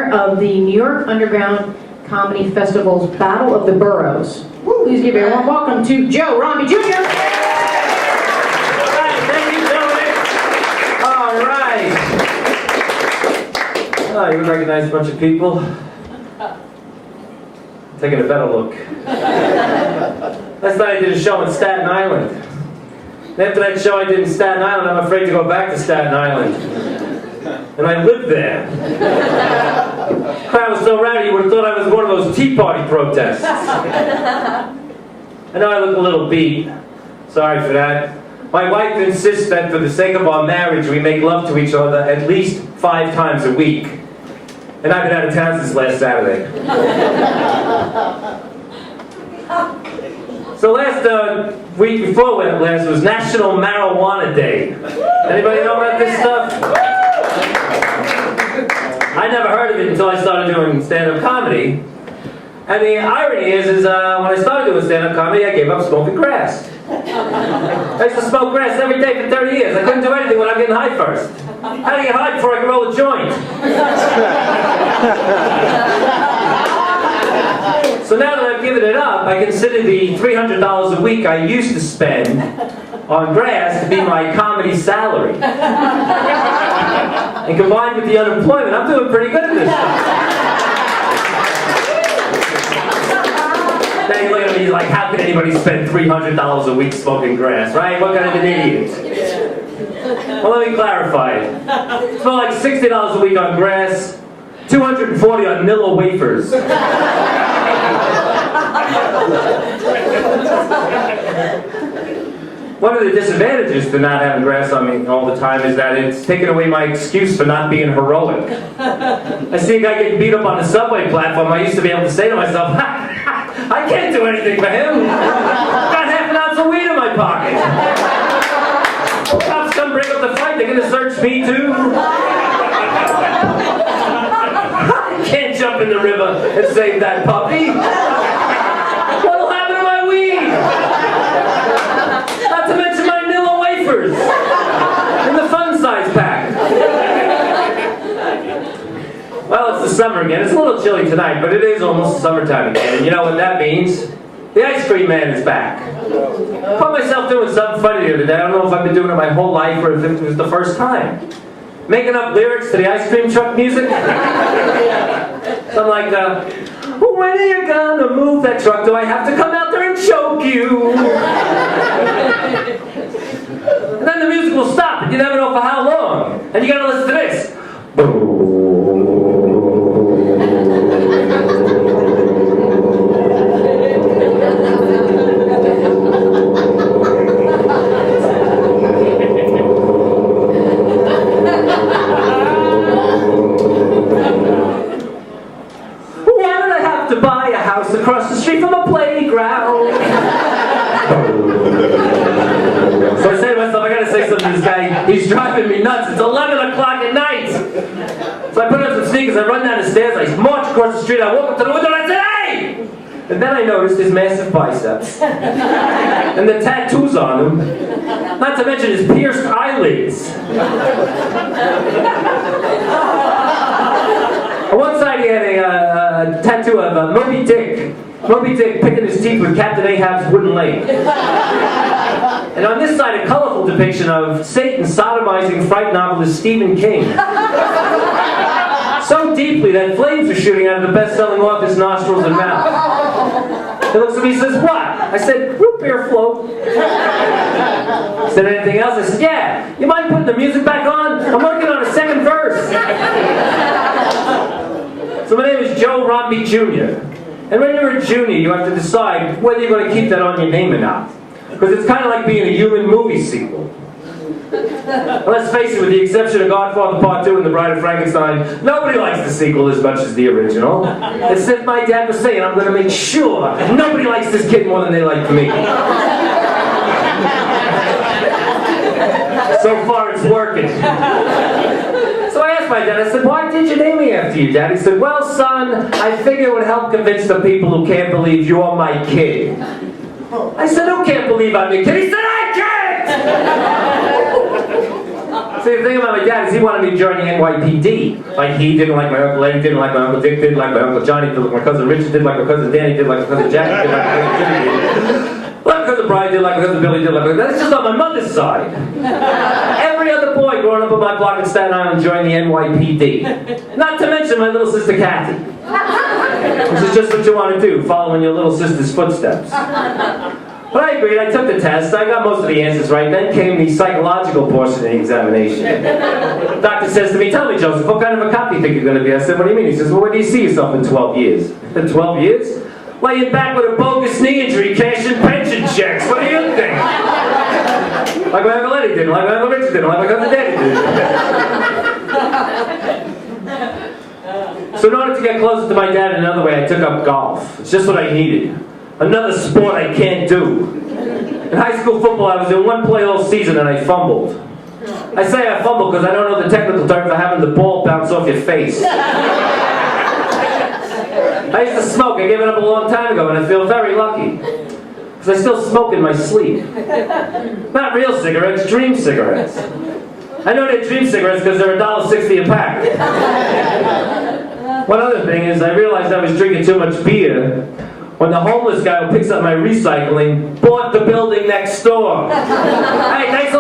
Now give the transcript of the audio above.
winner of the New York Underground Comedy Festival's Battle of the Boroughs. Please give a warm welcome to Joe Romby Jr. Thank you, Dominic. All right. Oh, you recognize a bunch of people? Taking a better look. Last night I did a show in Staten Island. After that show I did in Staten Island, I'm afraid to go back to Staten Island. And I lived there. The crowd was so rowdy you would have thought I was one of those Tea Party protests. I know I look a little beat. Sorry for that. My wife insists that for the sake of our marriage we make love to each other at least 5 times a week. And I've been out of town since last Saturday. So last week before last was National Marijuana Day. Anybody know about this stuff? I never heard of it until I started doing stand-up comedy. And the irony is when I started doing stand-up comedy, I gave up smoking grass. I used to smoke grass every day for 30 years. I couldn't do anything without getting high first. How do you get high before I can roll a joint? So now that I've given it up, I consider the $300 a week I used to spend on grass to be my comedy salary. And combined with the unemployment, I'm doing pretty good at this stuff. Now you look at me like, how can anybody spend $300 a week smoking grass, right? What kind of an idiot? Well, let me clarify it. It's more like $60 a week on grass, $240 on Nilla wafers. One of the disadvantages to not having grass on me all the time is that it's taken away my excuse for not being heroic. I see a guy getting beat up on the subway platform. I used to be able to say to myself, I can't do anything for him. I've got half an ounce of weed in my pocket. Cops come break up the fight, they're going to search me too. I can't jump in the river and save that puppy. What'll happen to my weed? Not to mention my Nilla wafers in the fun size pack. Well, it's the summer again. It's a little chilly tonight, but it is almost summertime again. And you know what that means? The ice cream man is back. I caught myself doing something funny the other day. I don't know if I've been doing it my whole life or if it was the first time. Making up lyrics to the ice cream truck music. Something like, when are you gonna move that truck? Do I have to come out there and choke you? And then the music will stop, and you never know for how long. And you gotta listen to this. Across the street from a playground. So I say to myself, I gotta say something to this guy. He's driving me nuts. It's 11 o'clock at night. So I put on some sneakers, I run down the stairs, I march across the street, I walk up to the window and I said, hey! And then I noticed his massive biceps. And the tattoos on him. Not to mention his pierced eyelids. On one side he had a tattoo of Moby Dick. Moby Dick picking his teeth with Captain Ahab's wooden leg. And on this side a colorful depiction of Satan sodomizing fright novelist Stephen King. So deeply that flames are shooting out of the best-selling author's nostrils and mouth. He looks at me and says, what? I said, root beer float. Said anything else? I said, yeah. You mind putting the music back on? I'm working on a second verse. So my name is Joe Romby Jr. And when you're a junior, you have to decide whether you're going to keep that on your name or not. Because it's kind of like being a human movie sequel. And let's face it, with the exception of Godfather Part 2 and The Bride of Frankenstein, nobody likes the sequel as much as the original. It's as if my dad was saying, I'm going to make sure nobody likes this kid more than they like me. So far it's working. So I asked my dad, I said, why did you name me after you, Dad? He said, well, son, I figure it would help convince the people who can't believe you're my kid. I said, who can't believe I'm your kid? He said, I can't! See, the thing about my dad is he wanted me to join the NYPD. Like, he didn't like my Uncle Eddie, didn't like my Uncle Dick, didn't like my Uncle Johnny, didn't like my cousin Richard, didn't like my cousin Danny, didn't like my cousin Jack, didn't like my cousin Jimmy, didn't like my cousin Brian, didn't like my cousin Billy, didn't like my cousin... That's just on my mother's side. Every other boy growing up on my block in Staten Island joined the NYPD. Not to mention my little sister Kathy. Which is just what you want to do, following your little sister's footsteps. But I agreed, I took the test, I got most of the answers right, then came the psychological portion of the examination. The doctor says to me, tell me, Joseph, what kind of a cop do you think you're going to be? I said, what do you mean? He says, well, where do you see yourself in 12 years? In 12 years? Laying back with a bogus knee injury, cashing pension checks. What do you think? Like my Uncle Eddie did, like my Uncle Richard did, like my cousin Danny did. So in order to get closer to my dad in another way, I took up golf. It's just what I needed. Another sport I can't do. In high school football, I was in one play all season and I fumbled. I say I fumbled because I don't know the technical term for having the ball bounce off your face. I used to smoke. I gave it up a long time ago and I feel very lucky. Because I still smoke in my sleep. Not real cigarettes, dream cigarettes. I know they're dream cigarettes because they're $1.60 a pack. One other thing is I realized I was drinking too much beer when the homeless guy who picks up my recycling bought the building next door. Hey, thanks a